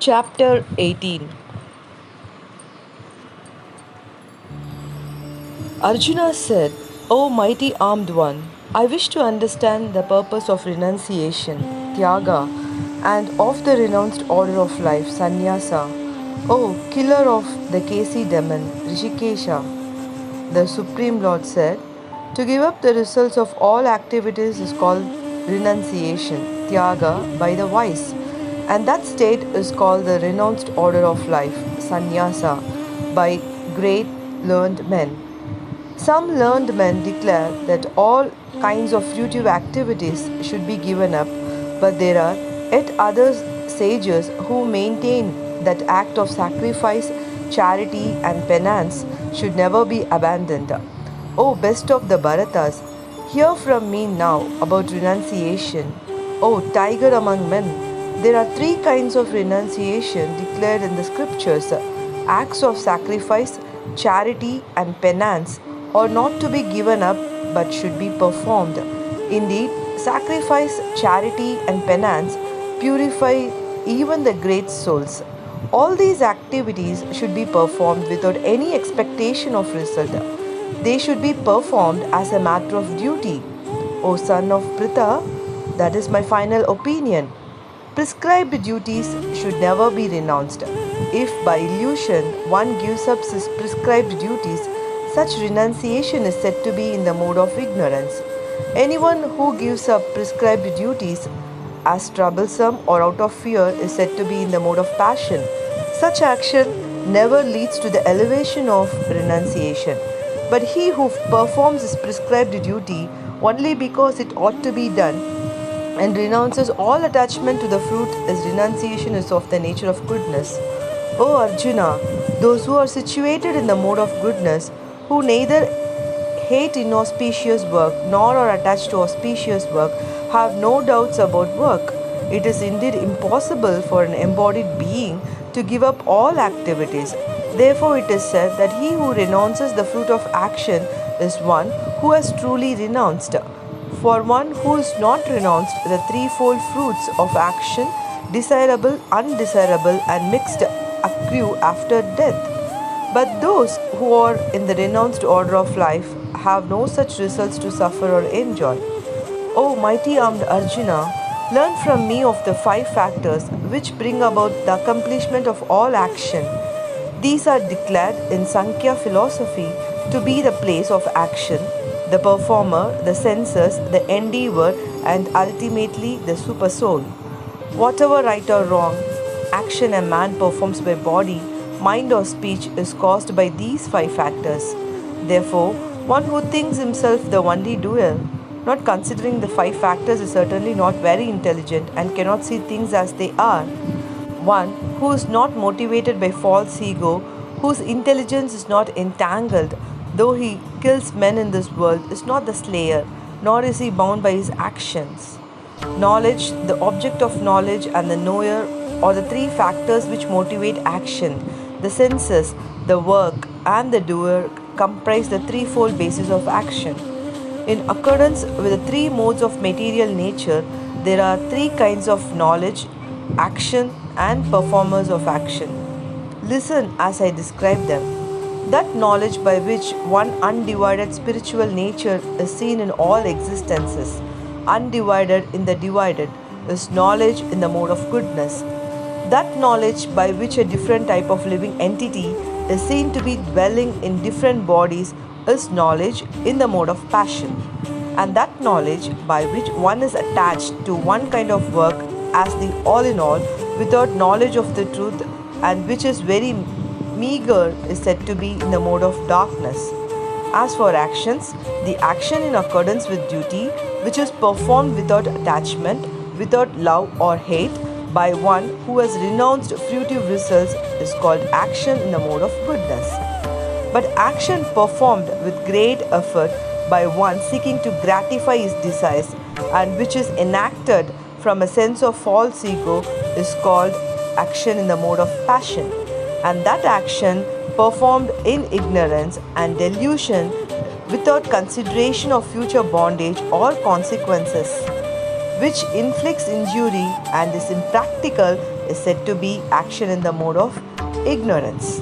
Chapter 18. Arjuna said, O mighty armed one, I wish to understand the purpose of renunciation, tyaga, and of the renounced order of life, sannyasa. O killer of the Kesi demon, Rishikesha. The Supreme Lord said, to give up the results of all activities is called renunciation, tyaga, by the wise. And that state is called the renounced order of life, sannyasa, by great learned men. Some learned men declare that all kinds of fruitive activities should be given up, but there are yet other sages who maintain that act of sacrifice, charity, and penance should never be abandoned. O best of the Bharatas, hear from me now about renunciation. O tiger among men, there are three kinds of renunciation declared in the scriptures: acts of sacrifice, charity, and penance are not to be given up but should be performed. Indeed, sacrifice, charity, and penance purify even the great souls. All these activities should be performed without any expectation of result. They should be performed as a matter of duty. O son of Pritha, that is my final opinion. Prescribed duties should never be renounced. If by illusion one gives up his prescribed duties, such renunciation is said to be in the mode of ignorance. Anyone who gives up prescribed duties as troublesome or out of fear is said to be in the mode of passion. Such action never leads to the elevation of renunciation. But he who performs his prescribed duty only because it ought to be done and renounces all attachment to the fruit, his renunciation is of the nature of goodness. O Arjuna, those who are situated in the mode of goodness, who neither hate inauspicious work nor are attached to auspicious work, have no doubts about work. It is indeed impossible for an embodied being to give up all activities. Therefore, it is said that he who renounces the fruit of action is one who has truly renounced. For one who is not renounced the threefold fruits of action, desirable, undesirable, and mixed, accrue after death. But those who are in the renounced order of life have no such results to suffer or enjoy. O mighty armed Arjuna, learn from me of the five factors which bring about the accomplishment of all action. These are declared in Sankhya philosophy to be the place of action, the performer, the senses, the endeavor, and ultimately the supersoul. Whatever right or wrong action a man performs by body, mind, or speech is caused by these five factors. Therefore, one who thinks himself the only doer, not considering the five factors, is certainly not very intelligent and cannot see things as they are. One who is not motivated by false ego, whose intelligence is not entangled, though he kills men in this world, is not the slayer, nor is he bound by his actions. Knowledge, the object of knowledge, and the knower are the three factors which motivate action. The senses, the work, and the doer comprise the threefold basis of action. In accordance with the three modes of material nature, there are three kinds of knowledge, action, and performers of action. Listen as I describe them. That knowledge by which one undivided spiritual nature is seen in all existences, undivided in the divided, is knowledge in the mode of goodness. That knowledge by which a different type of living entity is seen to be dwelling in different bodies is knowledge in the mode of passion. And that knowledge by which one is attached to one kind of work as the all in all without knowledge of the truth, and which is very meager, is said to be in the mode of darkness. As for actions, the action in accordance with duty, which is performed without attachment, without love or hate, by one who has renounced fruitive results, is called action in the mode of goodness. But action performed with great effort by one seeking to gratify his desires, and which is enacted from a sense of false ego, is called action in the mode of passion. And that action performed in ignorance and delusion without consideration of future bondage or consequences, which inflicts injury and is impractical is said to be action in the mode of ignorance.